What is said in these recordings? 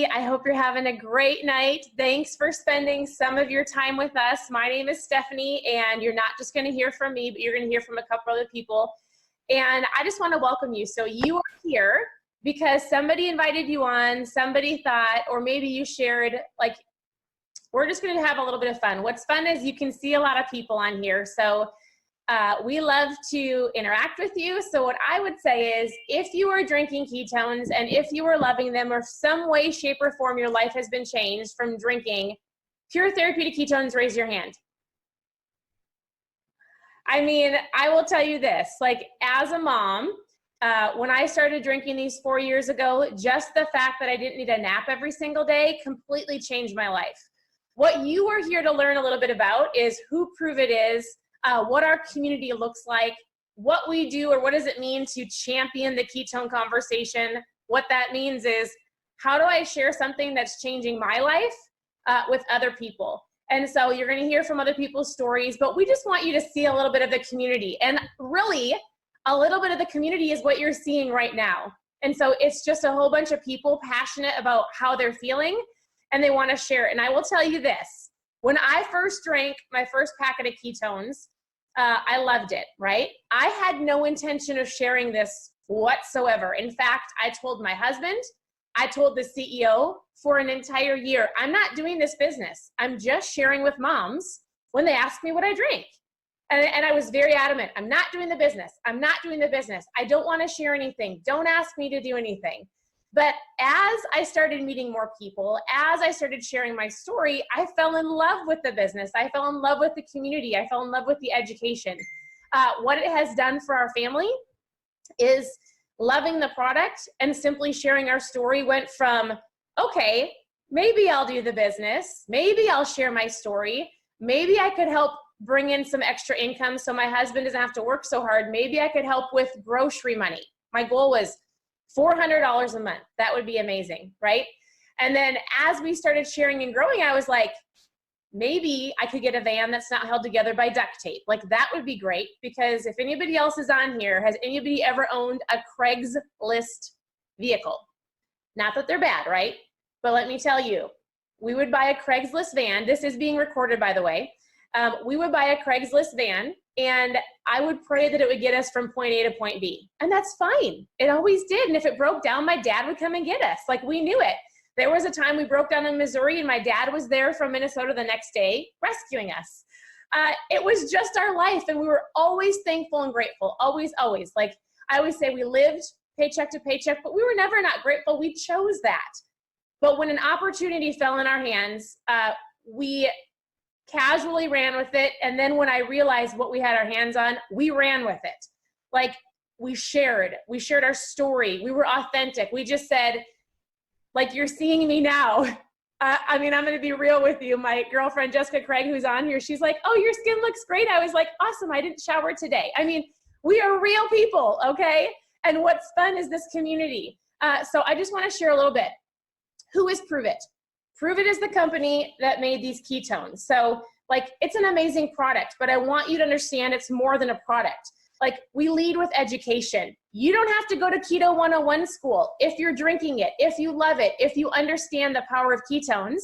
I hope you're having a great night. Thanks for spending some of your time with us. My name is Stephanie, and you're not just going to hear from me, but you're going to hear from a couple other people. And I just want to welcome you. So you are here because somebody invited you on, somebody thought, or maybe you shared, like, we're just going to have a little bit of fun. What's fun is you can see a lot of people on here. So we love to interact with you. So what I would say is, if you are drinking ketones and if you are loving them, or some way, shape, or form your life has been changed from drinking pure therapeutic ketones, raise your hand. I mean, I will tell you this, like, as a mom, when I started drinking these 4 years ago, just the fact that I didn't need a nap every single day completely changed my life. What you are here to learn a little bit about is who Pruvit is, what our community looks like, what we do, or what does it mean to champion the ketone conversation. What that means is, how do I share something that's changing my life with other people? And so you're going to hear from other people's stories, but we just want you to see a little bit of the community. And really, a little bit of the community is what you're seeing right now. And so it's just a whole bunch of people passionate about how they're feeling, and they want to share it. And I will tell you this, when I first drank my first packet of ketones, I loved it, right? I had no intention of sharing this whatsoever. In fact, I told my husband, I told the CEO for an entire year, I'm not doing this business. I'm just sharing with moms when they ask me what I drink. And I was very adamant. I'm not doing the business. I'm not doing the business. I don't want to share anything. Don't ask me to do anything. But as I started meeting more people, as I started sharing my story, I fell in love with the business. I fell in love with the community. I fell in love with the education. What it has done for our family is loving the product and simply sharing our story went from, okay, maybe I'll do the business. Maybe I'll share my story. Maybe I could help bring in some extra income so my husband doesn't have to work so hard. Maybe I could help with grocery money. My goal was $400 a month. That would be amazing, right? And then as we started sharing and growing, I was like, maybe I could get a van that's not held together by duct tape. Like, that would be great, because if anybody else is on here, has anybody ever owned a Craigslist vehicle? Not that they're bad, right? But let me tell you, we would buy a Craigslist van. This is being recorded, by the way. We would buy a Craigslist van, and I would pray that it would get us from point A to point B. And that's fine. It always did. And if it broke down, my dad would come and get us. Like, we knew it. There was a time we broke down in Missouri, and my dad was there from Minnesota the next day rescuing us. It was just our life, and we were always thankful and grateful. Always, always. Like, I always say, we lived paycheck to paycheck, but we were never not grateful. We chose that. But when an opportunity fell in our hands, we casually ran with it. And then when I realized what we had our hands on, we ran with it. Like, we shared our story. We were authentic. We just said, like you're seeing me now. I mean, I'm going to be real with you. My girlfriend, Jessica Craig, who's on here, she's like, oh, your skin looks great. I was like, awesome. I didn't shower today. I mean, we are real people. Okay. And what's fun is this community. So I just want to share a little bit. Who is Pruvit? Pruvit is the company that made these ketones. So, like, it's an amazing product, but I want you to understand it's more than a product. Like, we lead with education. You don't have to go to Keto 101 school. If you're drinking it, if you love it, if you understand the power of ketones,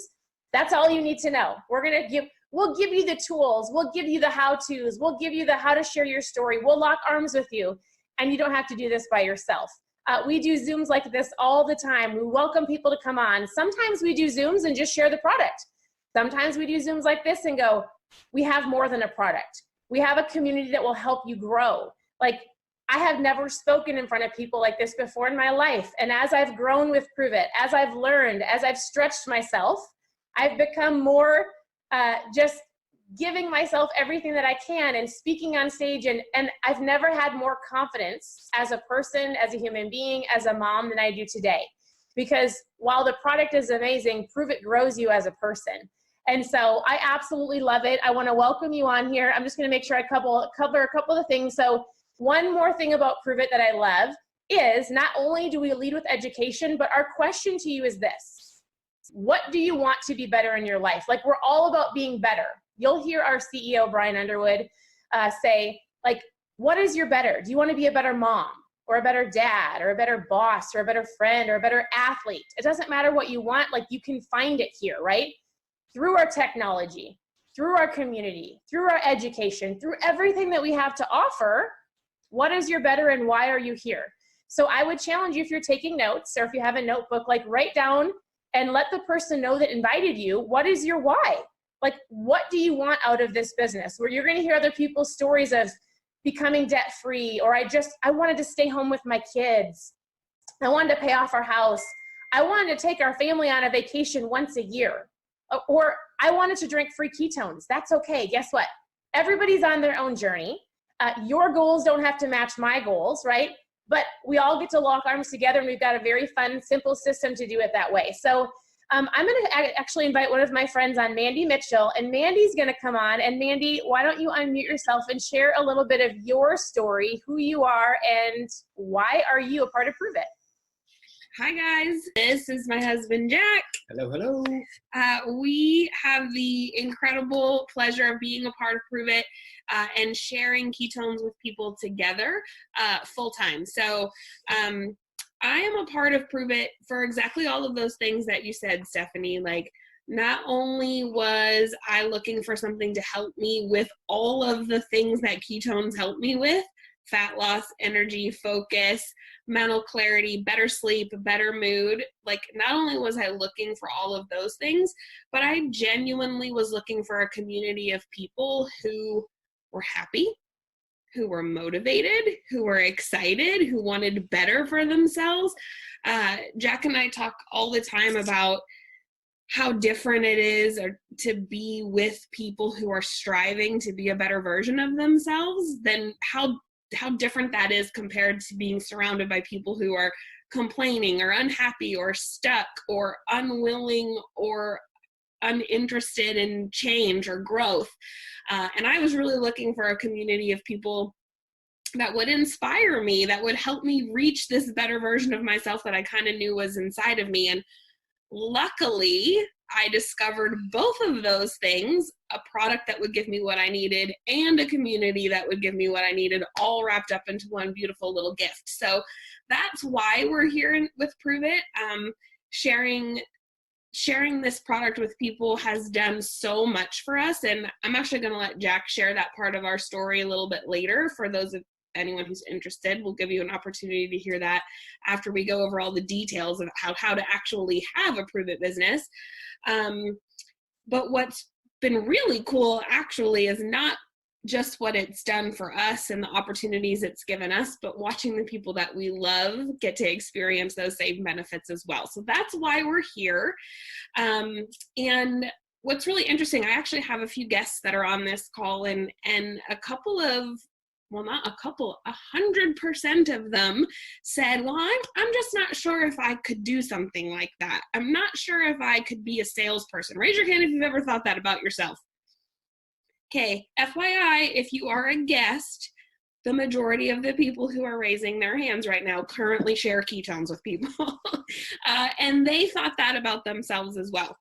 that's all you need to know. We'll give you the tools. We'll give you the how-tos. We'll give you the how to share your story. We'll lock arms with you, and you don't have to do this by yourself. We do Zooms like this all the time. We welcome people to come on. Sometimes we do Zooms and just share the product. Sometimes we do Zooms like this and go, we have more than a product. We have a community that will help you grow. Like, I have never spoken in front of people like this before in my life. And as I've grown with Pruvit, as I've learned, as I've stretched myself, I've become more just giving myself everything that I can and speaking on stage. And I've never had more confidence as a person, as a human being, as a mom than I do today. Because while the product is amazing, Pruvit grows you as a person. And so I absolutely love it. I want to welcome you on here. I'm just going to make sure I cover a couple of things. So one more thing about Pruvit that I love is not only do we lead with education, but our question to you is this. What do you want to be better in your life? Like, we're all about being better. You'll hear our CEO, Brian Underwood, say, like, what is your better? Do you want to be a better mom? or a better dad or a better boss or a better friend or a better athlete. It doesn't matter what you want, like you can find it here, right? Through our technology, through our community, through our education, through everything that we have to offer. What is your better and why are you here? So I would challenge you, if you're taking notes or if you have a notebook, like write down and let the person know that invited you, what is your why? Like, what do you want out of this business? Where you're going to hear other people's stories of becoming debt free, or I wanted to stay home with my kids. I wanted to pay off our house. I wanted to take our family on a vacation once a year. Or I wanted to drink free ketones. That's okay. Guess what? Everybody's on their own journey. Your goals don't have to match my goals, right? But we all get to lock arms together, and we've got a very fun, simple system to do it that way. So I'm going to actually invite one of my friends on, Mandy Mitchell, and Mandy's going to come on. And Mandy, why don't you unmute yourself and share a little bit of your story, who you are, and why are you a part of Pruvit? Hi guys, this is my husband Jack. Hello, hello. We have the incredible pleasure of being a part of Pruvit and sharing ketones with people together full time. So I am a part of Pruvit for exactly all of those things that you said, Stephanie. Like, not only was I looking for something to help me with all of the things that ketones help me with, fat loss, energy, focus, mental clarity, better sleep, better mood. Like, not only was I looking for all of those things, but I genuinely was looking for a community of people who were happy, who were motivated, who were excited, who wanted better for themselves. Jack and I talk all the time about how different it is to be with people who are striving to be a better version of themselves than how different that is compared to being surrounded by people who are complaining or unhappy or stuck or unwilling or uninterested in change or growth. And I was really looking for a community of people that would inspire me, that would help me reach this better version of myself that I kind of knew was inside of me. And luckily, I discovered both of those things, a product that would give me what I needed and a community that would give me what I needed, all wrapped up into one beautiful little gift. So that's why we're here with Pruvit. Sharing this product with people has done so much for us. And I'm actually going to let Jack share that part of our story a little bit later. For those of anyone who's interested, we'll give you an opportunity to hear that after we go over all the details of how to actually have a Pruvit business. But what's been really cool actually is not just what it's done for us and the opportunities it's given us, but watching the people that we love get to experience those same benefits as well. So that's why we're here. And what's really interesting, I actually have a few guests that are on this call, and a couple of, well, not a couple, 100% of them said, well, I'm just not sure if I could do something like that. I'm not sure if I could be a salesperson. Raise your hand if you've ever thought that about yourself. Okay, FYI, if you are a guest, the majority of the people who are raising their hands right now currently share ketones with people. And they thought that about themselves as well.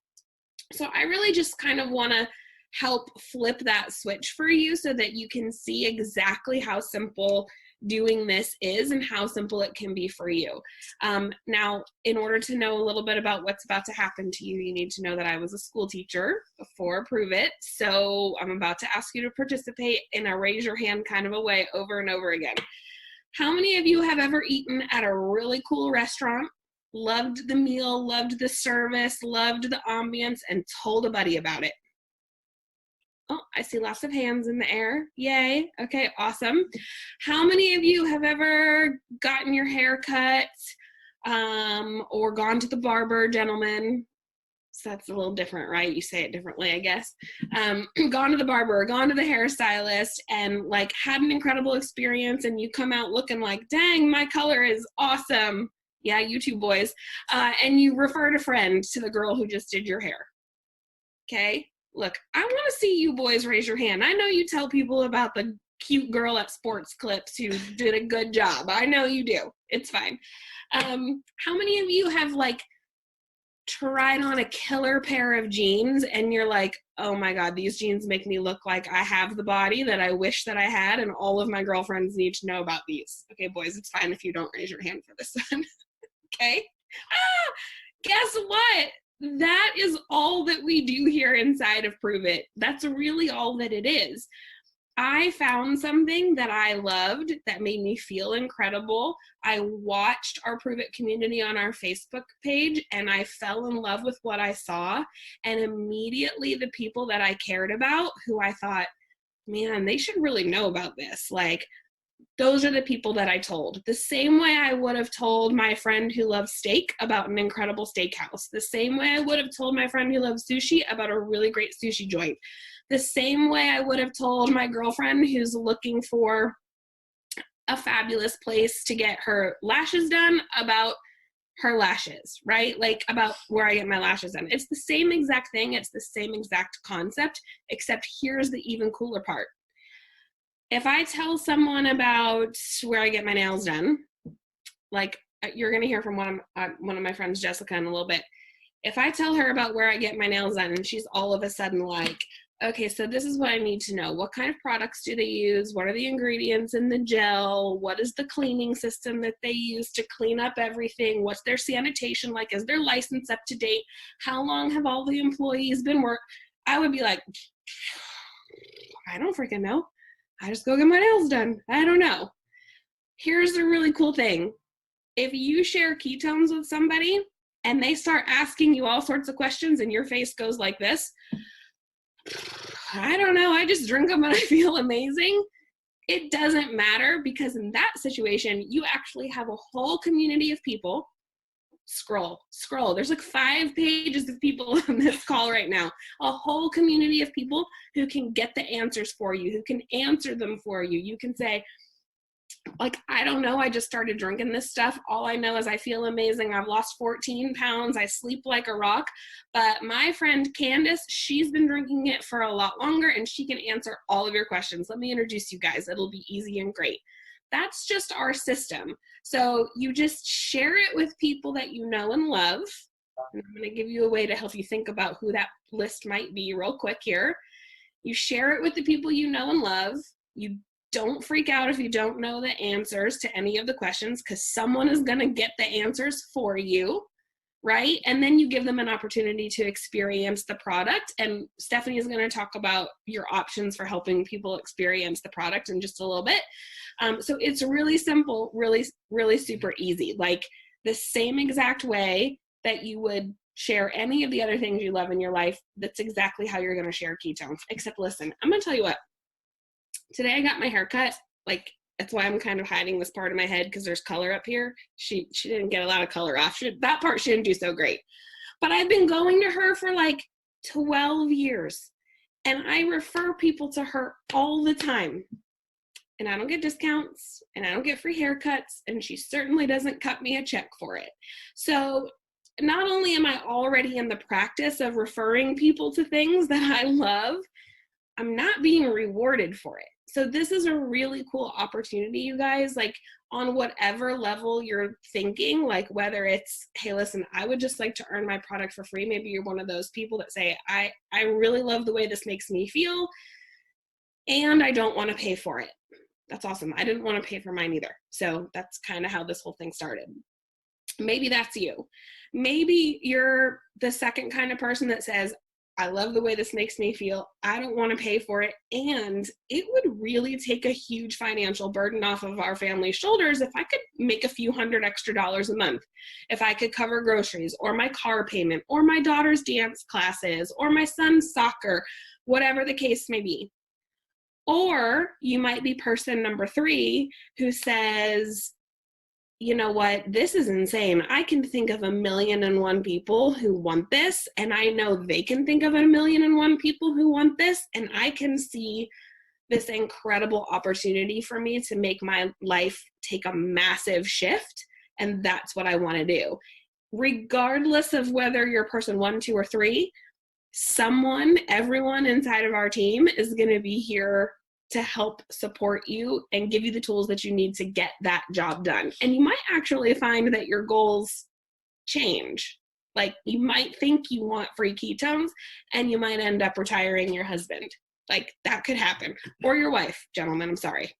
So I really just kind of want to help flip that switch for you so that you can see exactly how simple doing this is and how simple it can be for you. Now, in order to know a little bit about what's about to happen to you, you need to know that I was a school teacher before Pruvit. So I'm about to ask you to participate in a raise your hand kind of a way over and over again. How many of you have ever eaten at a really cool restaurant, loved the meal, loved the service, loved the ambience, and told a buddy about it? Oh, I see lots of hands in the air. Yay. Okay, awesome. How many of you have ever gotten your hair cut or gone to the barber, gentlemen? So that's a little different, right? You say it differently, I guess. Gone to the barber, gone to the hairstylist, and like had an incredible experience, and you come out looking like, dang, my color is awesome. Yeah, you two boys. And you referred a friend to the girl who just did your hair. Okay. Look, I want to see you boys raise your hand. I know you tell people about the cute girl at Sports Clips who did a good job. I know you do. It's fine. How many of you have like tried on a killer pair of jeans and you're like, oh my God, these jeans make me look like I have the body that I wish that I had, and all of my girlfriends need to know about these. Okay, boys, it's fine if you don't raise your hand for this one. Okay? Guess what? That is all that we do here inside of Prove It. That's really all that it is. I found something that I loved that made me feel incredible. I watched our Prove It community on our Facebook page and I fell in love with what I saw. And immediately the people that I cared about, who I thought, man, they should really know about this. Like, those are the people that I told. The same way I would have told my friend who loves steak about an incredible steakhouse. The same way I would have told my friend who loves sushi about a really great sushi joint. The same way I would have told my girlfriend who's looking for a fabulous place to get her lashes done about her lashes, right? Like about where I get my lashes done. It's the same exact thing. It's the same exact concept, except here's the even cooler part. If I tell someone about where I get my nails done, like you're going to hear from one of my friends, Jessica, in a little bit. If I tell her about where I get my nails done and she's all of a sudden like, okay, so this is what I need to know. What kind of products do they use? What are the ingredients in the gel? What is the cleaning system that they use to clean up everything? What's their sanitation like? Is their license up to date? How long have all the employees been working? I would be like, I don't freaking know. I just go get my nails done. I don't know. Here's the really cool thing. If you share ketones with somebody and they start asking you all sorts of questions and your face goes like this, I don't know, I just drink them and I feel amazing. It doesn't matter, because in that situation, you actually have a whole community of people. Scroll. There's like 5 pages of people on this call right now. A whole community of people who can get the answers for you, who can answer them for you. You can say, like, I don't know, I just started drinking this stuff. All I know is I feel amazing. I've lost 14 pounds. I sleep like a rock. But my friend Candace, she's been drinking it for a lot longer and she can answer all of your questions. Let me introduce you guys. It'll be easy and great. That's just our system. So you just share it with people that you know and love. And I'm going to give you a way to help you think about who that list might be real quick here. You share it with the people you know and love. You don't freak out if you don't know the answers to any of the questions, because someone is going to get the answers for you, right? And then you give them an opportunity to experience the product. And Stephanie is going to talk about your options for helping people experience the product in just a little bit. So it's really simple, really, really super easy. Like the same exact way that you would share any of the other things you love in your life, that's exactly how you're going to share ketones. Except listen, I'm going to tell you what. Today I got my hair cut. Like, that's why I'm kind of hiding this part of my head, because there's color up here. She didn't get a lot of color off. That part she didn't do so great. But I've been going to her for like 12 years. And I refer people to her all the time. And I don't get discounts. And I don't get free haircuts. And she certainly doesn't cut me a check for it. So not only am I already in the practice of referring people to things that I love, I'm not being rewarded for it. So this is a really cool opportunity, you guys, like on whatever level you're thinking, like whether it's, hey, listen, I would just like to earn my product for free. Maybe you're one of those people that say, I really love the way this makes me feel, and I don't want to pay for it. That's awesome. I didn't want to pay for mine either. So that's kind of how this whole thing started. Maybe that's you. Maybe you're the second kind of person that says, I love the way this makes me feel. I don't want to pay for it. And it would really take a huge financial burden off of our family's shoulders if I could make a few $100 extra a month. If I could cover groceries or my car payment or my daughter's dance classes or my son's soccer, whatever the case may be. Or you might be person number 3 who says, you know what, this is insane. I can think of 1,000,001 people who want this, and I know they can think of 1,000,001 people who want this, and I can see this incredible opportunity for me to make my life take a massive shift, and that's what I want to do. Regardless of whether you're person 1, 2, or 3, everyone inside of our team is going to be here to help support you and give you the tools that you need to get that job done. And you might actually find that your goals change. Like, you might think you want free ketones and you might end up retiring your husband. Like, that could happen. Or your wife. Gentlemen, I'm sorry.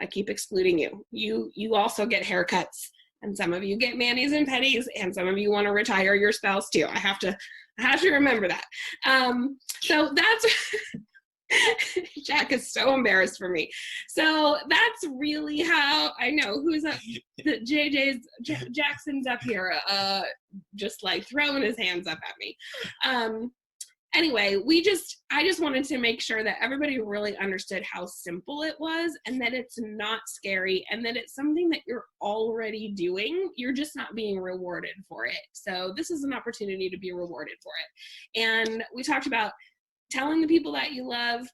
I keep excluding you. You also get haircuts, and some of you get manis and pedis, and some of you want to retire your spouse too. I have to remember that. So that's Jack is so embarrassed for me. So that's really how I know who's up. Jackson's up here, just like throwing his hands up at me. Anyway, I just wanted to make sure that everybody really understood how simple it was, and that it's not scary, and that it's something that you're already doing. You're just not being rewarded for it. So this is an opportunity to be rewarded for it. And we talked about telling the people that you love,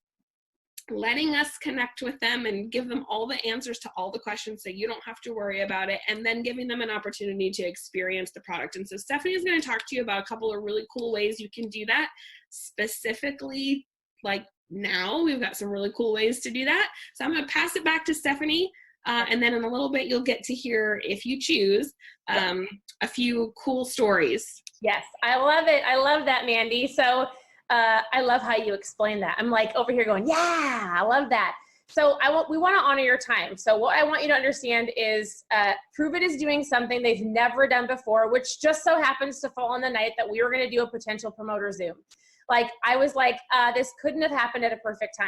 letting us connect with them and give them all the answers to all the questions so you don't have to worry about it, and then giving them an opportunity to experience the product. And so Stephanie is going to talk to you about a couple of really cool ways you can do that. Specifically, like now, we've got some really cool ways to do that. So I'm going to pass it back to Stephanie, and then in a little bit you'll get to hear, if you choose, a few cool stories. Yes, I love it. I love that, Mandy. So I love how you explain that. I'm like over here going, yeah, I love that. So we want to honor your time. So what I want you to understand is Pruvit is doing something they've never done before, which just so happens to fall on the night that we were going to do a potential promoter Zoom. Like, I was like, this couldn't have happened at a perfect time.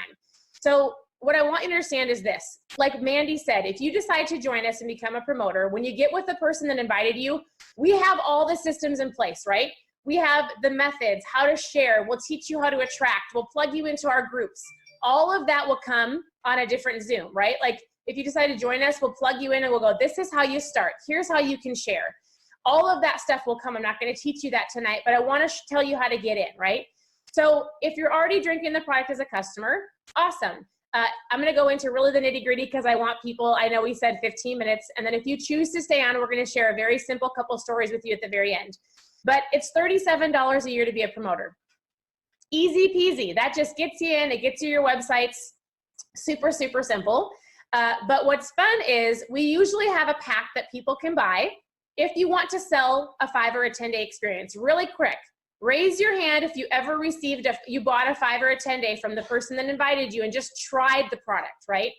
So what I want you to understand is this. Like Mandy said, if you decide to join us and become a promoter, when you get with the person that invited you, we have all the systems in place, right? We have the methods, how to share. We'll teach you how to attract. We'll plug you into our groups. All of that will come on a different Zoom, right? Like, if you decide to join us, we'll plug you in and we'll go, this is how you start. Here's how you can share. All of that stuff will come. I'm not going to teach you that tonight, but I want to tell you how to get in, right? So if you're already drinking the product as a customer, awesome. I'm going to go into really the nitty gritty because I want people, I know we said 15 minutes. And then if you choose to stay on, we're going to share a very simple couple stories with you at the very end. But it's $37 a year to be a promoter. Easy peasy. That just gets you in. It gets you your websites. Super, super simple. But what's fun is we usually have a pack that people can buy if you want to sell a 5 or a 10-day experience. Really quick. Raise your hand if you ever received you bought a 5 or a 10-day from the person that invited you and just tried the product, right?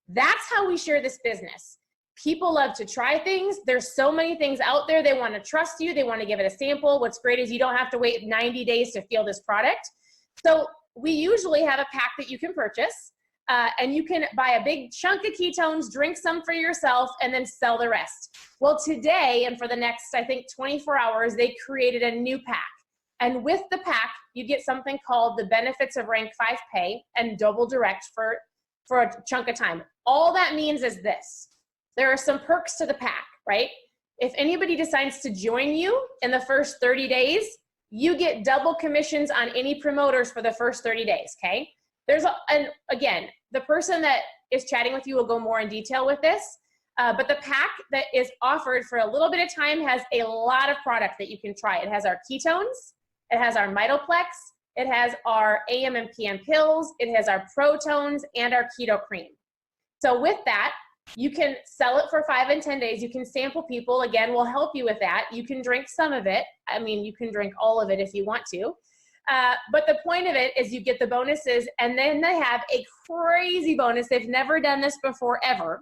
That's how we share this business. People love to try things. There's so many things out there. They want to trust you. They want to give it a sample. What's great is you don't have to wait 90 days to feel this product. So we usually have a pack that you can purchase, and you can buy a big chunk of ketones, drink some for yourself, and then sell the rest. Well, today and for the next, I think, 24 hours, they created a new pack. And with the pack, you get something called the benefits of rank 5 pay and double direct for a chunk of time. All that means is this. There are some perks to the pack, right? If anybody decides to join you in the first 30 days, you get double commissions on any promoters for the first 30 days, okay? And again, the person that is chatting with you will go more in detail with this, but the pack that is offered for a little bit of time has a lot of product that you can try. It has our ketones, it has our Mitoplex, it has our AM and PM pills, it has our Protones, and our keto cream. So with that, you can sell it for 5 and 10 days. You can sample people. Again, we'll help you with that. You can drink some of it. I mean, you can drink all of it if you want to. But the point of it is you get the bonuses, and then they have a crazy bonus. They've never done this before, ever.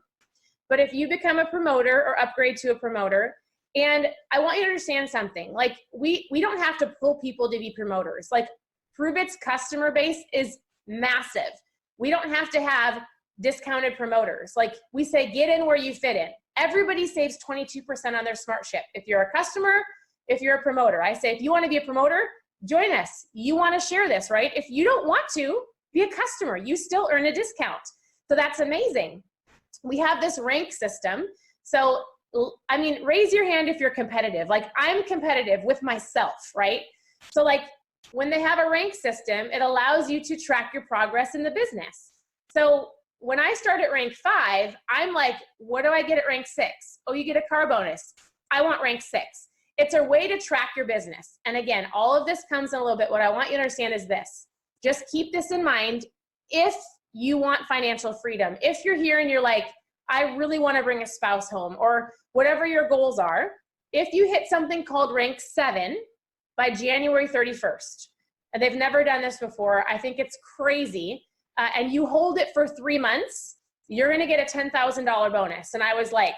But if you become a promoter or upgrade to a promoter, and I want you to understand something, like we don't have to pull people to be promoters. Like Pruvit's customer base is massive. We don't have to have discounted promoters. Like we say, get in where you fit in. Everybody saves 22% on their smart ship. If you're a customer, if you're a promoter, I say, if you want to be a promoter, join us. You want to share this, right? If you don't want to be a customer, you still earn a discount. So that's amazing. We have this rank system. So, I mean, raise your hand if you're competitive. Like I'm competitive with myself, right? So like when they have a rank system, it allows you to track your progress in the business. So when I start at rank 5, I'm like, what do I get at rank 6? Oh, you get a car bonus. I want rank 6. It's a way to track your business. And again, all of this comes in a little bit. What I want you to understand is this. Just keep this in mind. If you want financial freedom, if you're here and you're like, I really want to bring a spouse home, or whatever your goals are, if you hit something called rank 7, by January 31st. And they've never done this before. I think it's crazy. And you hold it for 3 months, you're going to get a $10,000 bonus. And I was like,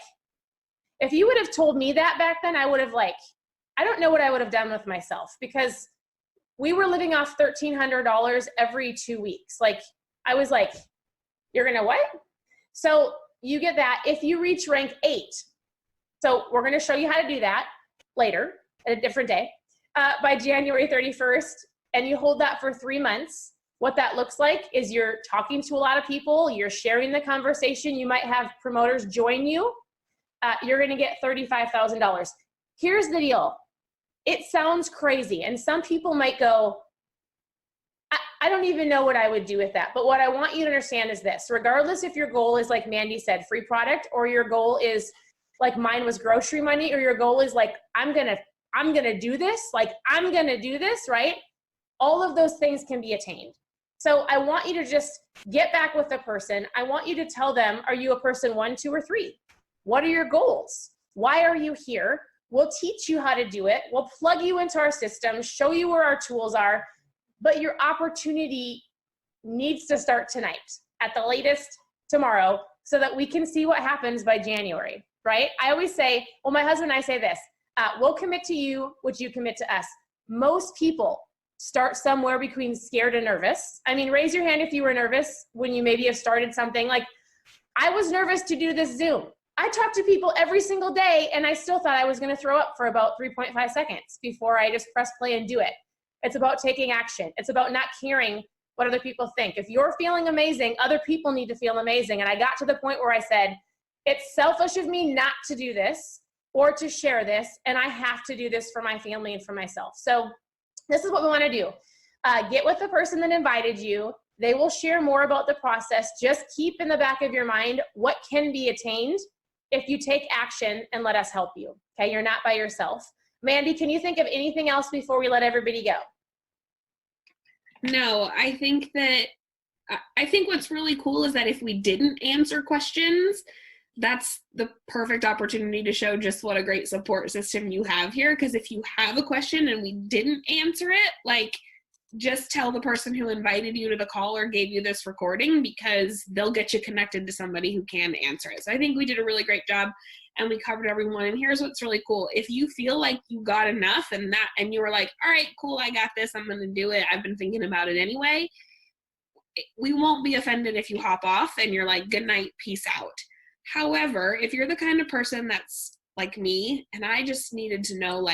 if you would have told me that back then, I would have I don't know what I would have done with myself, because we were living off $1,300 every 2 weeks. I was like, you're going to what? So you get that if you reach rank 8. So we're going to show you how to do that later at a different day by January 31st. And you hold that for 3 months. What that looks like is you're talking to a lot of people. You're sharing the conversation. You might have promoters join you. You're going to get $35,000. Here's the deal. It sounds crazy. And some people might go, I don't even know what I would do with that. But what I want you to understand is this: regardless if your goal is, like Mandy said, free product, or your goal is like mine was grocery money, or your goal is like, I'm going to do this. I'm going to do this, right? All of those things can be attained. So I want you to just get back with the person. I want you to tell them, are you a person 1, 2, or 3? What are your goals? Why are you here? We'll teach you how to do it. We'll plug you into our system, show you where our tools are. But your opportunity needs to start tonight, at the latest tomorrow, so that we can see what happens by January, right? I always say, well, my husband and I say this, we'll commit to you, which you commit to us. Most people start somewhere between scared and nervous. I mean, raise your hand if you were nervous when you maybe have started something. I was nervous to do this Zoom. I talk to people every single day, and I still thought I was going to throw up for about 3.5 seconds before I just press play and do it. It's about taking action. It's about not caring what other people think. If you're feeling amazing, other people need to feel amazing. And I got to the point where I said, it's selfish of me not to do this or to share this, and I have to do this for my family and for myself. So this is what we want to do. Get with the person that invited you. They will share more about the process. Just keep in the back of your mind what can be attained if you take action and let us help you. Okay, you're not by yourself. Mandy, can you think of anything else before we let everybody go? No, I think what's really cool is that if we didn't answer questions, that's the perfect opportunity to show just what a great support system you have here. Because if you have a question and we didn't answer it, just tell the person who invited you to the call or gave you this recording, because they'll get you connected to somebody who can answer it. So I think we did a really great job, and we covered everyone. And here's what's really cool. If you feel like you got enough and you were like, all right, cool, I got this, I'm going to do it, I've been thinking about it anyway, we won't be offended if you hop off and you're like, good night, peace out. However, if you're the kind of person that's like me, and I just needed to know,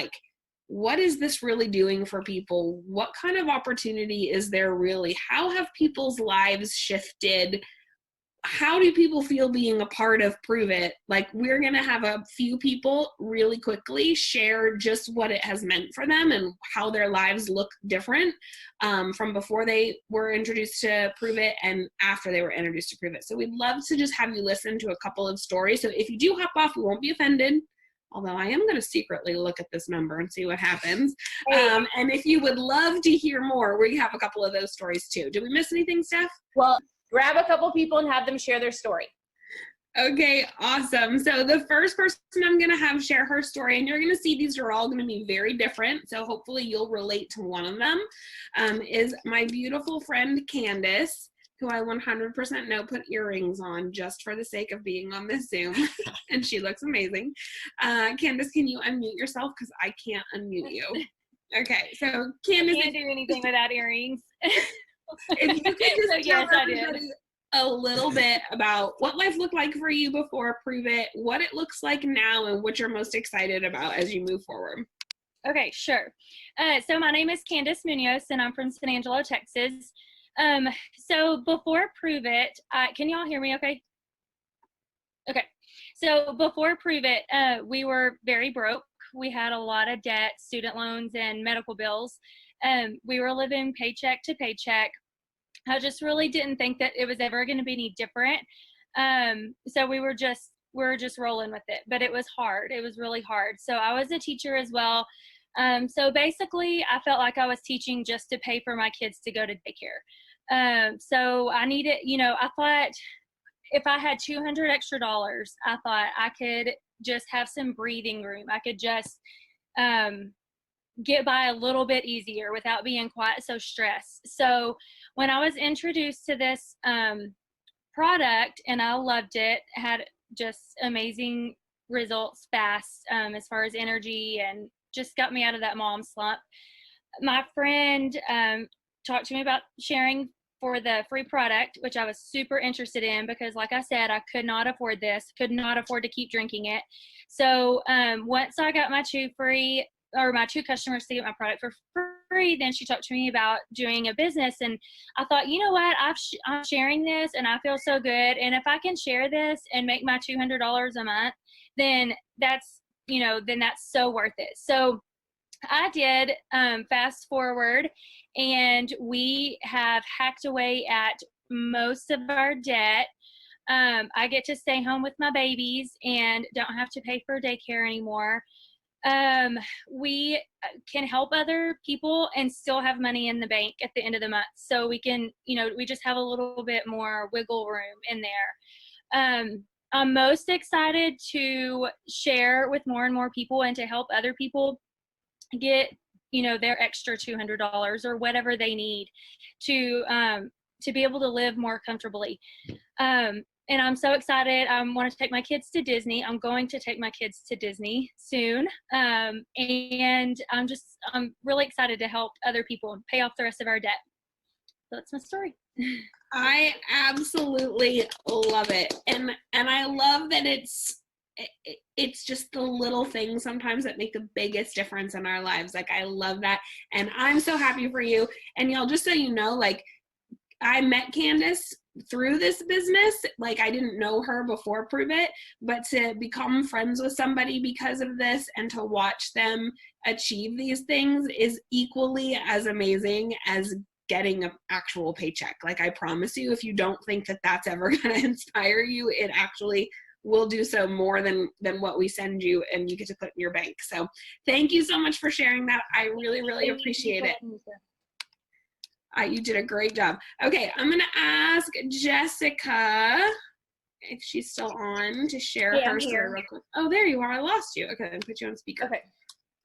what is this really doing for people? What kind of opportunity is there really? How have people's lives shifted? How do people feel being a part of Pruvit? We're going to have a few people really quickly share just what it has meant for them and how their lives look different from before they were introduced to Pruvit and after they were introduced to Pruvit. So we'd love to just have you listen to a couple of stories. So if you do hop off, we won't be offended. Although I am going to secretly look at this number and see what happens. And if you would love to hear more, we have a couple of those stories too. Did we miss anything, Steph? Well, grab a couple people and have them share their story. Okay, awesome. So the first person I'm going to have share her story, and you're going to see these are all going to be very different, so hopefully you'll relate to one of them, is my beautiful friend Candace, who I 100% know put earrings on just for the sake of being on this Zoom, and she looks amazing. Candace, can you unmute yourself? Because I can't unmute you. Okay, so Candace. I can't do anything without earrings. If you could just yes, tell I did. everybody a little bit about what life looked like for you before Pruvit, what it looks like now, and what you're most excited about as you move forward. Okay, sure. So my name is Candace Munoz, and I'm from San Angelo, Texas. So before Pruvit, can y'all hear me okay? Okay. So before Pruvit, we were very broke. We had a lot of debt, student loans, and medical bills. We were living paycheck to paycheck. I just really didn't think that it was ever going to be any different. So we were just rolling with it, but it was hard. It was really hard. So I was a teacher as well. So basically I felt like I was teaching just to pay for my kids to go to daycare. So I needed, I thought if I had $200 extra, I thought I could just have some breathing room. I could just, get by a little bit easier without being quite so stressed. So when I was introduced to this product and I loved it, had just amazing results fast as far as energy, and just got me out of that mom slump. My friend talked to me about sharing for the free product, which I was super interested in because, like I said, I could not afford this, could not afford to keep drinking it. So once I got my two customers to get my product for free, then she talked to me about doing a business. And I thought, you know what, I'm sharing this and I feel so good. And if I can share this and make my $200 a month, then that's so worth it. So I did, fast forward, and we have hacked away at most of our debt. I get to stay home with my babies and don't have to pay for daycare anymore. We can help other people and still have money in the bank at the end of the month. So we can, we just have a little bit more wiggle room in there. I'm most excited to share with more and more people and to help other people get, their extra $200 or whatever they need to be able to live more comfortably. And I'm so excited. I want to take my kids to Disney. I'm going to take my kids to Disney soon. And I'm really excited to help other people pay off the rest of our debt. So that's my story. I absolutely love it. And I love that it's just the little things sometimes that make the biggest difference in our lives. Like, I love that. And I'm so happy for you. And y'all, just so you know, like, I met Candace through this business. Like, I didn't know her before Pruvit, but to become friends with somebody because of this and to watch them achieve these things is equally as amazing as getting an actual paycheck. Like, I promise you, if you don't think that that's ever going to inspire you, it actually will do so more than what we send you and you get to put in your bank. So thank you so much for sharing that. I really, really appreciate it. You did a great job. Okay, I'm going to ask Jessica if she's still on to share her story real quick. Oh, there you are. I lost you. Okay, I'll put you on speaker.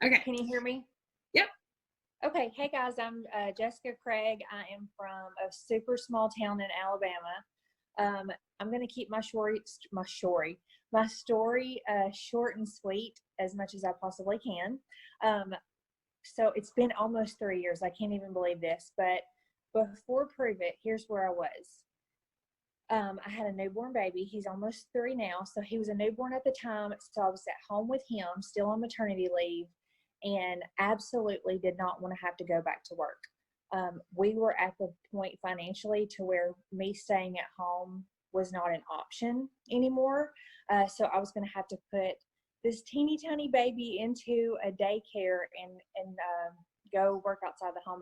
Okay. Can you hear me? Yep. Okay. Hey, guys. I'm Jessica Craig. I am from a super small town in Alabama. I'm going to keep my story short and sweet as much as I possibly can. So it's been almost 3 years. I can't even believe this, but before Pruvit, here's where I was. I had a newborn baby. He's almost 3 now. So he was a newborn at the time. So I was at home with him, still on maternity leave, and absolutely did not want to have to go back to work. We were at the point financially to where me staying at home was not an option anymore. So I was going to have to put this teeny tiny baby into a daycare and go work outside the home.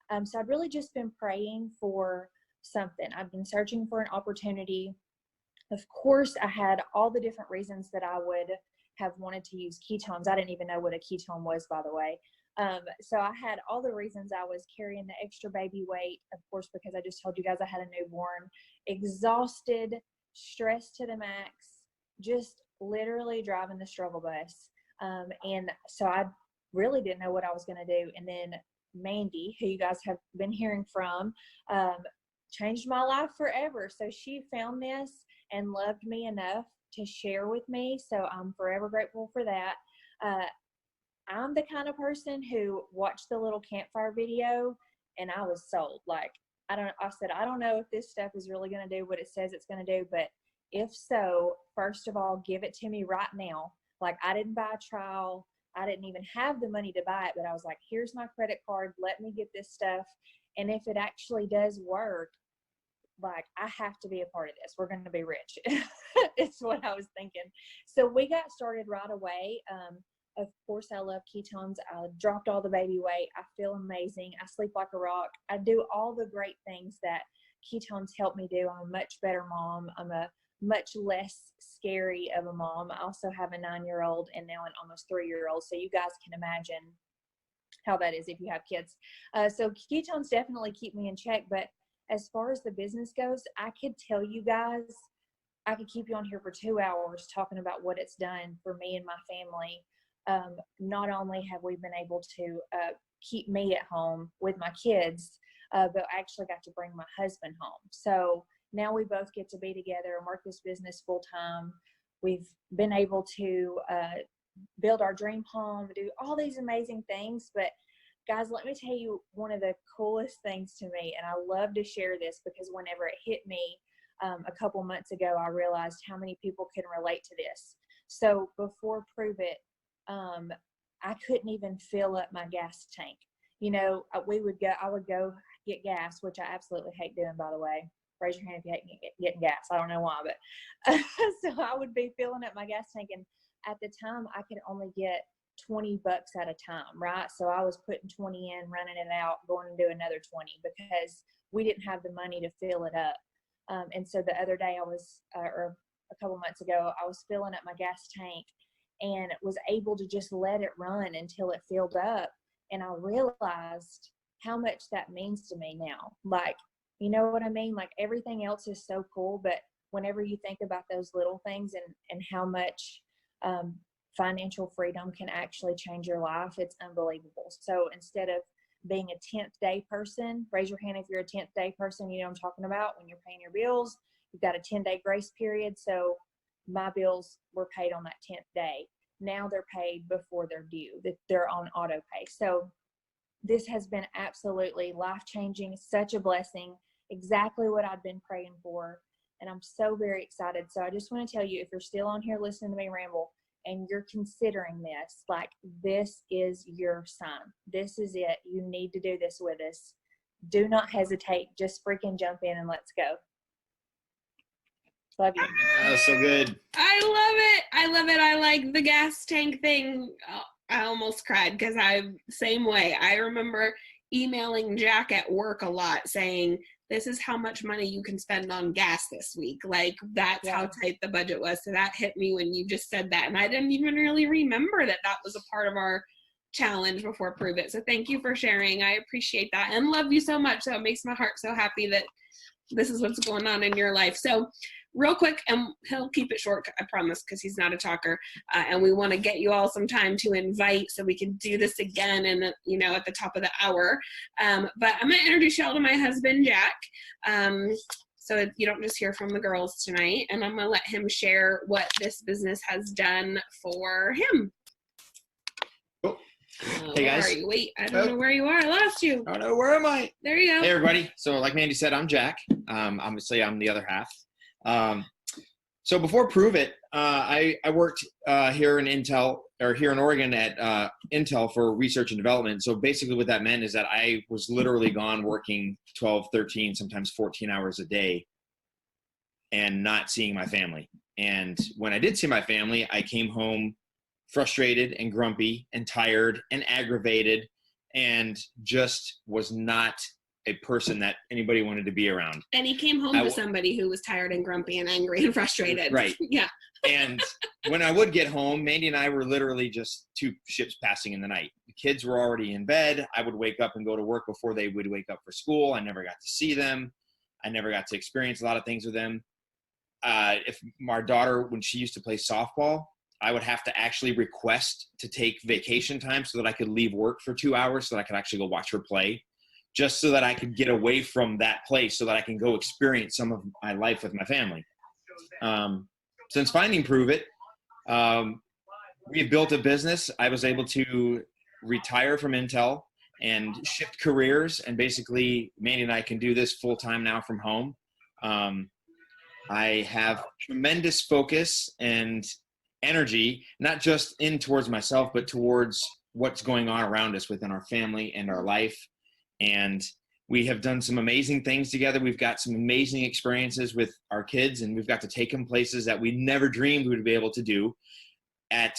And so I'd really just been praying for something. I've been searching for an opportunity. Of course, I had all the different reasons that I would have wanted to use ketones. I didn't even know what a ketone was, by the way. So I had all the reasons. I was carrying the extra baby weight, of course, because I just told you guys I had a newborn, exhausted, stressed to the max, just literally driving the struggle bus. And so I really didn't know what I was going to do. And then Mandy, who you guys have been hearing from, changed my life forever. So she found this and loved me enough to share with me. So I'm forever grateful for that. I'm the kind of person who watched the little campfire video and I was sold. Like, I said, I don't know if this stuff is really going to do what it says it's going to do, but if so, first of all, give it to me right now. Like, I didn't buy a trial. I didn't even have the money to buy it, but I was like, here's my credit card. Let me get this stuff. And if it actually does work, like, I have to be a part of this. We're going to be rich. It's what I was thinking. So we got started right away. Of course, I love ketones. I dropped all the baby weight. I feel amazing. I sleep like a rock. I do all the great things that ketones help me do. I'm a much better mom. I'm a much less scary of a mom. I also have a 9-year-old and now an almost 3-year-old. So you guys can imagine how that is if you have kids. So ketones definitely keep me in check. But as far as the business goes, I could tell you guys, I could keep you on here for 2 hours talking about what it's done for me and my family. not only have we been able to keep me at home with my kids, but I actually got to bring my husband home. So now we both get to be together and work this business full time. We've been able to build our dream home, do all these amazing things. But guys, let me tell you one of the coolest things to me, and I love to share this because whenever it hit me a couple months ago, I realized how many people can relate to this. So before Pruvit, I couldn't even fill up my gas tank. You know, I would go get gas, which I absolutely hate doing, by the way. Raise your hand if you hate getting gas. I don't know why, but so I would be filling up my gas tank, and at the time I could only get $20 at a time, right? So I was putting 20 in, running it out, going to do another 20 because we didn't have the money to fill it up. And so the other day or a couple months ago, I was filling up my gas tank and was able to just let it run until it filled up. And I realized how much that means to me now. Like, you know what I mean? Like, everything else is so cool, but whenever you think about those little things and how much financial freedom can actually change your life, it's unbelievable. So instead of being a 10th day person, raise your hand if you're a 10th day person. You know what I'm talking about. When you're paying your bills, you've got a 10-day grace period. So my bills were paid on that 10th day. Now they're paid before they're due. They're on auto pay. So this has been absolutely life-changing, such a blessing, exactly what I've been praying for. And I'm so very excited. So I just want to tell you, if you're still on here listening to me ramble and you're considering this, like, this is your sign. This is it. You need to do this with us. Do not hesitate. Just freaking jump in and let's go. Love you. That's so good. I love it. I love it. I like the gas tank thing. Oh, I almost cried because I'm same way. I remember emailing Jack at work a lot saying, this is how much money you can spend on gas this week. Like, that's how tight the budget was. So that hit me when you just said that. And I didn't even really remember that was a part of our challenge before Pruvit. So thank you for sharing. I appreciate that and love you so much. So it makes my heart so happy that this is what's going on in your life. So real quick, and he'll keep it short, I promise, because he's not a talker. And we want to get you all some time to invite so we can do this again and, you know, at the top of the hour. But I'm going to introduce y'all to my husband, Jack. So you don't just hear from the girls tonight. And I'm going to let him share what this business has done for him. Oh. Hey guys. Where are you? Wait, I don't know where you are. I lost you. Oh no, where am I? There you go. Hey everybody. So like Mandy said, I'm Jack. Obviously I'm the other half. So before Pruvit, I worked here in Oregon at Intel for research and development. So basically what that meant is that I was literally gone working 12, 13, sometimes 14 hours a day and not seeing my family. And when I did see my family, I came home frustrated and grumpy and tired and aggravated and just was not a person that anybody wanted to be around. And he came home to somebody who was tired and grumpy and angry and frustrated. Right. Yeah. And when I would get home, Mandy and I were literally just two ships passing in the night. The kids were already in bed. I would wake up and go to work before they would wake up for school. I never got to see them. I never got to experience a lot of things with them. If my daughter, when she used to play softball, I would have to actually request to take vacation time so that I could leave work for 2 hours so that I could actually go watch her play, just so that I could get away from that place so that I can go experience some of my life with my family. Since finding Pruvit, we have built a business. I was able to retire from Intel and shift careers, and basically Mandy and I can do this full time now from home. I have tremendous focus and energy, not just in towards myself, but towards what's going on around us within our family and our life. And we have done some amazing things together. We've got some amazing experiences with our kids, and we've got to take them places that we never dreamed we would be able to do at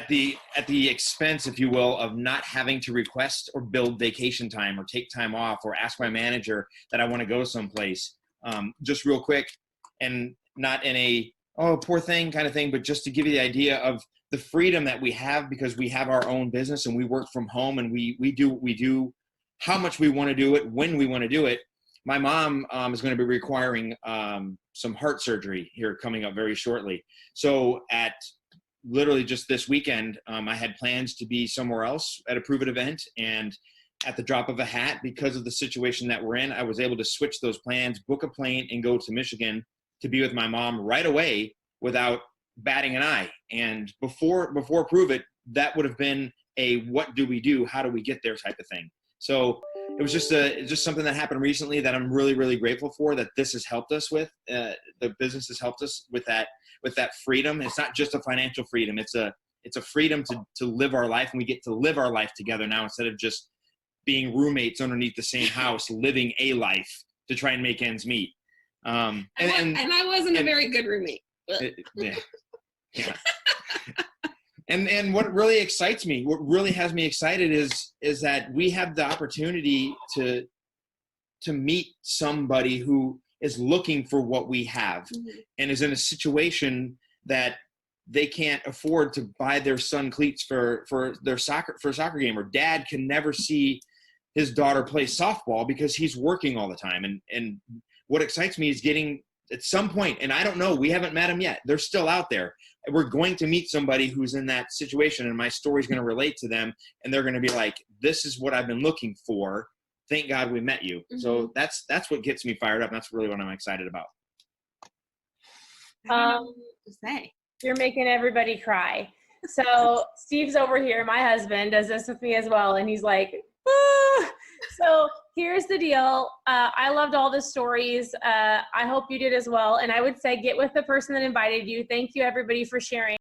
the expense, if you will, of not having to request or build vacation time or take time off or ask my manager that I want to go someplace. Just real quick, and not in a, oh, poor thing kind of thing, but just to give you the idea of the freedom that we have because we have our own business and we work from home and we do how much we want to do it, when we want to do it. My mom is going to be requiring some heart surgery here coming up very shortly. So at literally just this weekend, I had plans to be somewhere else at a Pruvit event, and at the drop of a hat, because of the situation that we're in, I was able to switch those plans, book a plane, and go to Michigan to be with my mom right away without batting an eye. And before Pruvit, that would have been a what do we do? How do we get there type of thing. So it was just something that happened recently that I'm really, really grateful for, that this has helped us with. The business has helped us with that freedom. It's not just a financial freedom. It's a freedom to live our life, and we get to live our life together now instead of just being roommates underneath the same house, living a life to try and make ends meet. And I wasn't a very good roommate. Yeah. And what really excites me, what really has me excited is that we have the opportunity to meet somebody who is looking for what we have, and is in a situation that they can't afford to buy their son cleats for a soccer game, or dad can never see his daughter play softball because he's working all the time. And what excites me is getting at some point, and I don't know, we haven't met them yet. They're still out there. We're going to meet somebody who's in that situation, and my story's going to relate to them, and they're going to be like, this is what I've been looking for. Thank God we met you. Mm-hmm. So that's what gets me fired up. And that's really what I'm excited about. I don't know what to say. You're making everybody cry. So Steve's over here. My husband does this with me as well. And he's like, ah. So here's the deal. I loved all the stories. I hope you did as well. And I would say get with the person that invited you. Thank you, everybody, for sharing.